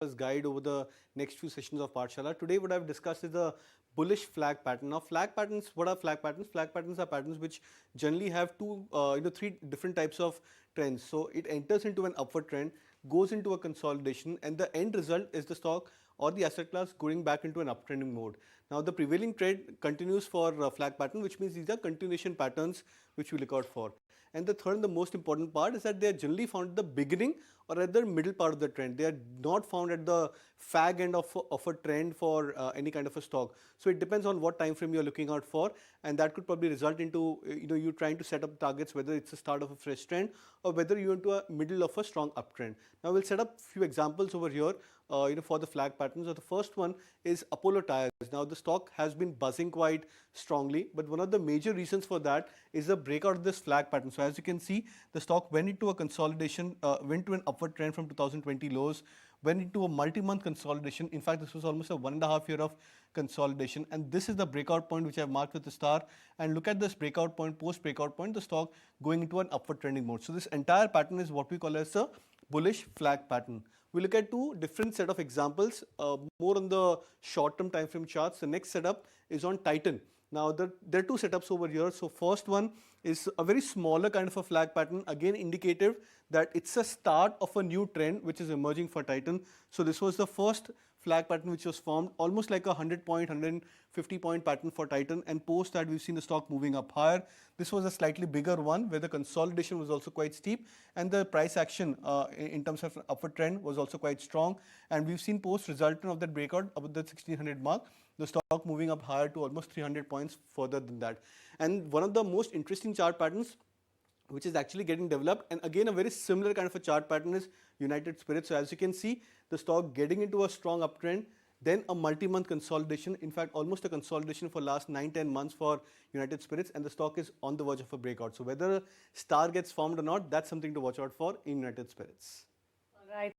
guide over the next few sessions of Pathshala. Today what I've discussed is the bullish flag pattern. Now flag patterns, what are flag patterns? Flag patterns are patterns which generally have three different types of trends. So it enters into an upward trend, goes into a consolidation, and the end result is the stock or the asset class going back into an uptrending mode. Now the prevailing trend continues for flag pattern, which means these are continuation patterns which we look out for. And the third and the most important part is that they are generally found at the beginning or at the middle part of the trend. They are not found at the fag end of a trend for any kind of a stock. So it depends on what time frame you are looking out for, and that could probably result into you trying to set up targets whether it's the start of a fresh trend or whether you're into a middle of a strong uptrend. Now we'll set up few examples over here for the flag patterns. So the first one is Apollo Tyres. Now the stock has been buzzing quite strongly, but one of the major reasons for that is the breakout of this flag pattern. So as you can see, the stock went into a consolidation, went to an upward trend from 2020 lows, went into a multi-month consolidation. In fact, this was almost a 1.5 year of consolidation, and this is the breakout point which I've marked with the star. And look at this breakout point, post breakout point, the stock going into an upward trending mode. So this entire pattern is what we call as a bullish flag pattern. We look at two different set of examples, more on the short-term time frame charts. The next setup is on Titan. Now there are two setups over here. So first one is a very smaller kind of a flag pattern, again indicative that it's a start of a new trend which is emerging for Titan. So this was the first flag pattern which was formed, almost like a 100 point, 150 point pattern for Titan, and post that we've seen the stock moving up higher. This was a slightly bigger one where the consolidation was also quite steep, and the price action in terms of upward trend was also quite strong, and we've seen post resultant of that breakout above the 1600 mark, the stock moving up higher to almost 300 points further than that. And one of the most interesting chart patterns which is actually getting developed, and again a very similar kind of a chart pattern, is United Spirits. So as you can see, the stock getting into a strong uptrend, then a multi-month consolidation, in fact almost a consolidation for last 9-10 months for United Spirits, and the stock is on the verge of a breakout. So whether a star gets formed or not, that's something to watch out for in United Spirits. All right.